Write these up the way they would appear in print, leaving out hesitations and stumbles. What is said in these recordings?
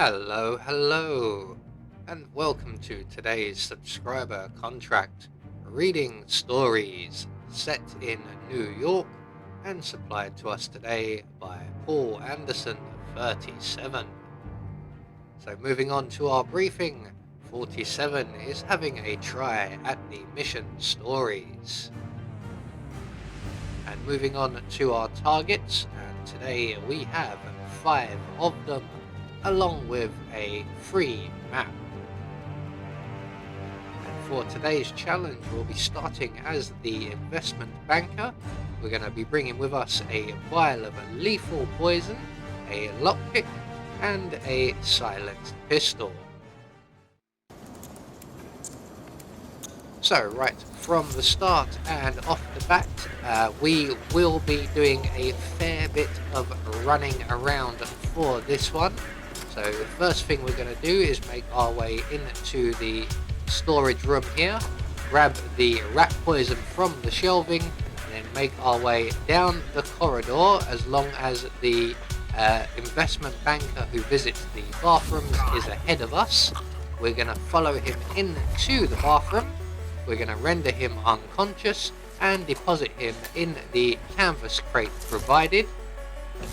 Hello, and welcome to today's subscriber contract, reading stories set in New York and supplied to us today by Paul Anderson, 37. So moving on to our briefing, 47 is having a try at the mission stories. And moving on to our targets, and today we have 5 of them, along with a free map. And for today's challenge, we'll be starting as the investment banker. We're going to be bringing with us a vial of lethal poison, a lockpick, and a silenced pistol. So right from the start and off the bat, we will be doing a fair bit of running around for this one. So the first thing we're going to do is make our way into the storage room here, grab the rat poison from the shelving, and then make our way down the corridor as long as the investment banker who visits the bathrooms is ahead of us. We're going to follow him into the bathroom. We're going to render him unconscious and deposit him in the canvas crate provided.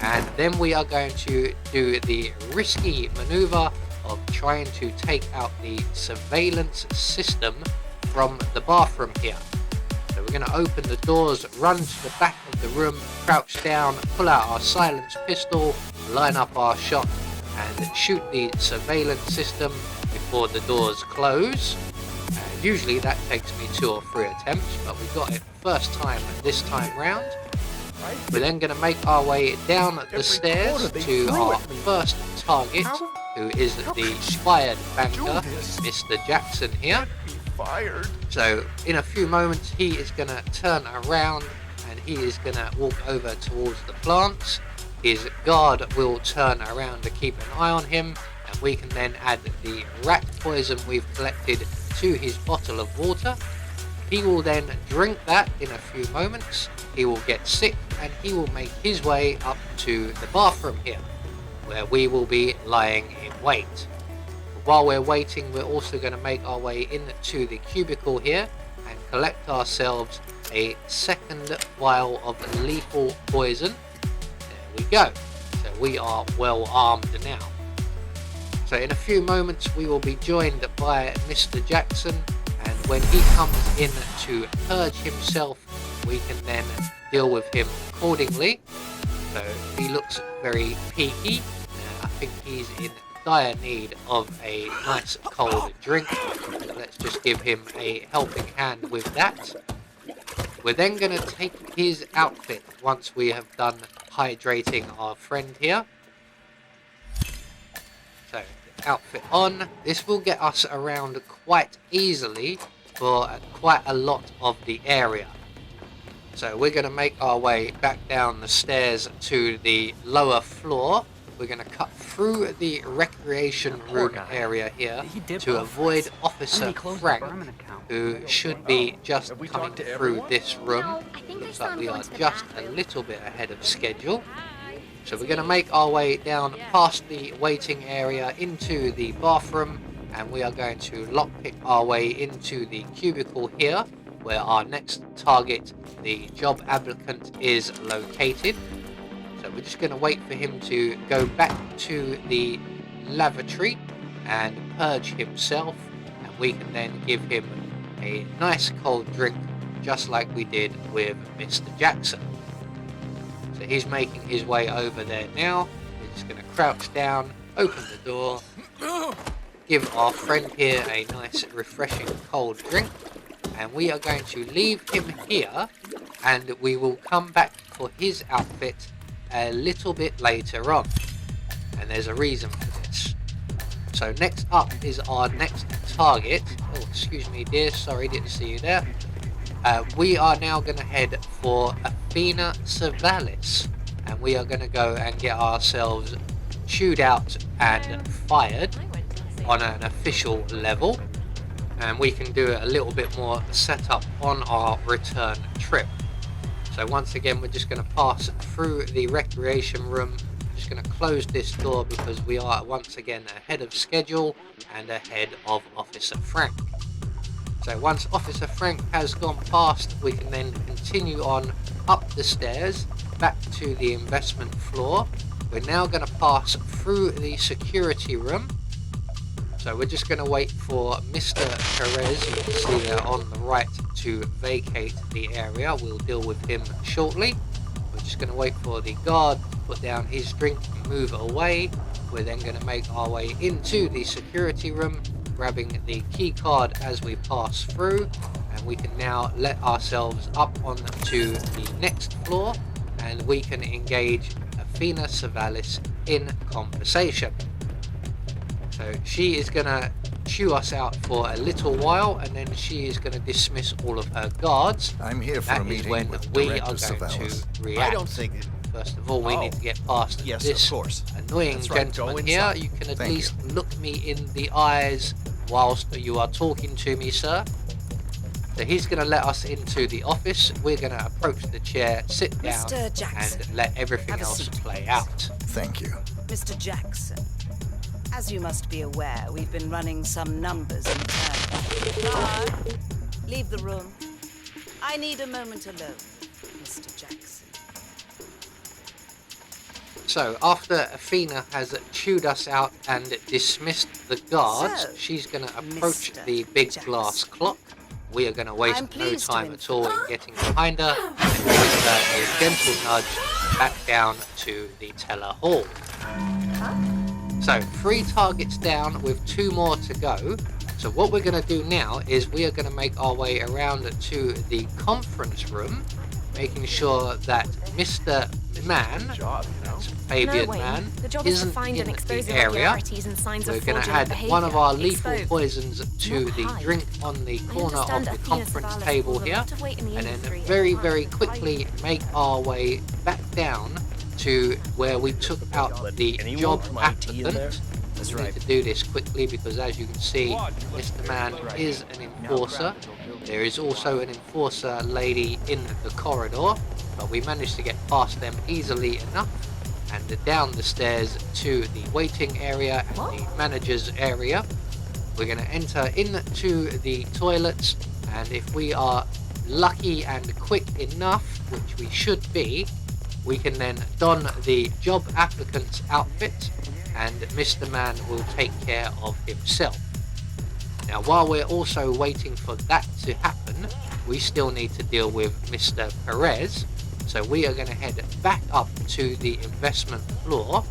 And then we are going to do the risky maneuver of trying to take out the surveillance system from the bathroom here. So we're going to open the doors, run to the back of the room, crouch down, pull out our silenced pistol, line up our shot and shoot the surveillance system before the doors close. Usually that takes me 2 or 3 attempts, but we got it first time this time round. We're then going to make our way down the stairs to our first target, who is the fired banker, Mr. Jackson here. So in a few moments he is going to turn around and he is going to walk over towards the plants. His guard will turn around to keep an eye on him, and we can then add the rat poison we've collected to his bottle of water. He will then drink that in a few moments. He will get sick and he will make his way up to the bathroom here, where we will be lying in wait. While we're waiting, we're also going to make our way into the cubicle here and collect ourselves a second vial of lethal poison. There we go. So we are well armed now. So in a few moments we will be joined by Mr. Jackson, and when he comes in to purge himself, we can then deal with him accordingly. So he looks very peaky. I think he's in dire need of a nice cold drink. So let's just give him a helping hand with that. We're then going to take his outfit once we have done hydrating our friend here. So outfit on. This will get us around quite easily for quite a lot of the area. So we're going to make our way back down the stairs to the lower floor. We're going to cut through the recreation room area here to avoid Officer Frank, who should be just coming through this room. Looks like we are just a little bit ahead of schedule. So we're going to make our way down past the waiting area into the bathroom, and we are going to lockpick our way into the cubicle here, where our next target, the job applicant, is located. So we're just going to wait for him to go back to the lavatory and purge himself, and we can then give him a nice cold drink, just like we did with Mr. Jackson. So he's making his way over there now. We're just going to crouch down, open the door, give our friend here a nice refreshing cold drink, and we are going to leave him here, and we will come back for his outfit a little bit later on. And there's a reason for this. So next up is our next target. Oh, excuse me dear, sorry, didn't see you there. We are now going to head for Athena Savalis, and we are going to go and get ourselves chewed out and fired on an official level, and we can do a little bit more setup on our return trip. So once again, we're just going to pass through the recreation room just going to close this door because we are once again ahead of schedule and ahead of Officer Frank. So once Officer Frank has gone past, we can then continue on up the stairs back to the investment floor. We're now going to pass through the security room. So we're just going to wait for Mr. Perez, you can see there on the right, to vacate the area. We'll deal with him shortly. We're just going to wait for the guard to put down his drink and move away. We're then going to make our way into the security room, grabbing the key card as we pass through, and we can now let ourselves up onto the next floor and we can engage Athena Savalis in conversation. So she is going to chew us out for a little while, and then she is going to dismiss all of her guards. I'm here for a meeting when with we Director are going Savalas. to react. I don't think it... First of all, we need to get past this of course. annoying That's right, gentleman go here. inside. You can at Thank least look me in the eyes whilst you are talking to me, sir. So he's going to let us into the office. We're going to approach the chair, sit down, Mr. Jackson, and let everything have a else seat, play please. out. Thank you. Mr. Jackson, as you must be aware, we've been running some numbers in turn. Guard, leave the room. I need a moment alone, Mr. Jackson. So after Athena has chewed us out and dismissed the guards, So, she's going to approach Mr. the big Jackson. glass clock. We are going to waste I'm no pleased to time at all in inform- getting behind her and giving her a gentle nudge back down to the teller hall. So 3 targets down with 2 more to go. So what we're going to do now is we are going to make our way around to the conference room, making sure that Mr. Man, Job, you know? Fabian No, Wayne. Man, The job is to isn't find in and expose the area. irregularities and signs We're of going to fraudulent add behavior. one of our lethal Expose. poisons to Not the hide. drink on the I corner of understand the Athena conference Savalas table caused a here, lot of weight in the and industry then at very, the very time. quickly make our way back down to where we took out the Anyone job from IT in there? applicant. That's We right. need to do this quickly because, as you can see, Mr. Man is an enforcer. There is also an enforcer lady in the corridor, but we managed to get past them easily enough and down the stairs to the waiting area and the manager's area. We're going to enter into the toilets, and if we are lucky and quick enough, which we should be, we can then don the job applicant's outfit and Mr. Man will take care of himself. Now, while we're also waiting for that to happen, we still need to deal with Mr. Perez. So we are going to head back up to the investment floor,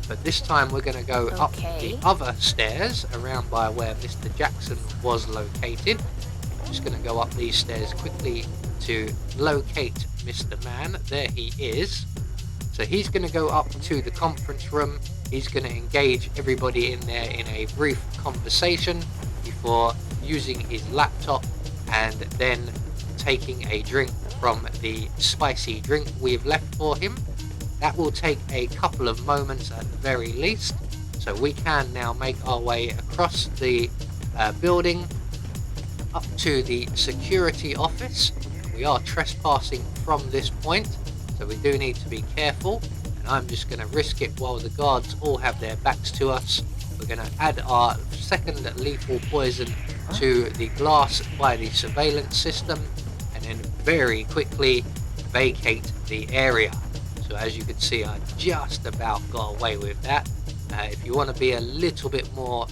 but this time we're going to go up the other stairs around by where Mr. Jackson was located. Just going to go up these stairs quickly to locate Mr. Man. There he is. So he's going to go up to the conference room. He's going to engage everybody in there in a brief conversation before using his laptop and then taking a drink from the spicy drink we've left for him. That will take a couple of moments at the very least. So we can now make our way across the building up to the security office. We are trespassing from this point, so we do need to be careful. And I'm just going to risk it while the guards all have their backs to us. We're going to add our second lethal poison to the glass by the surveillance system, and then very quickly vacate the area. So as you can see, I just about got away with that. If you want to be a little bit more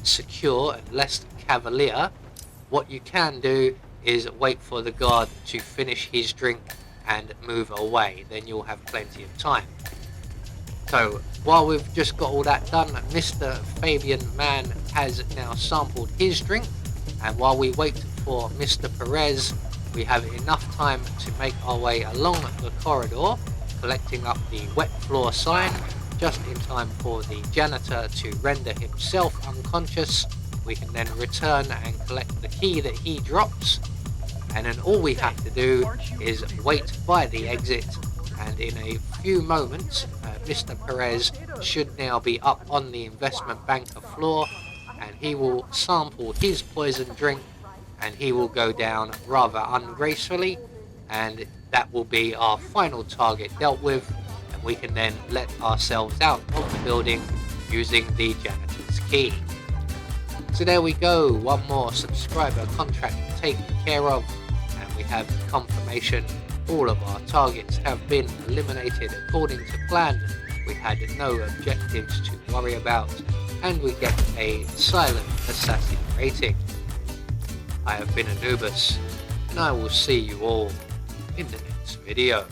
secure and less cavalier, what you can do is wait for the guard to finish his drink and move away. Then you'll have plenty of time. So while we've just got all that done, Mr. Fabian Man has now sampled his drink, and while we wait for Mr. Perez, we have enough time to make our way along the corridor, collecting up the wet floor sign, just in time for the janitor to render himself unconscious. We can then return and collect the key that he drops, and then all we have to do is wait by the exit, and in a few moments Mr. Perez should now be up on the investment banker floor, and he will sample his poison drink and he will go down rather ungracefully, and that will be our final target dealt with. And we can then let ourselves out of the building using the janitor's key. So there we go, one more subscriber contract taken care of, and we have confirmation all of our targets have been eliminated according to plan. We had no objectives to worry about, and we get a silent assassin rating. I have been Anubis, and I will see you all in the next video.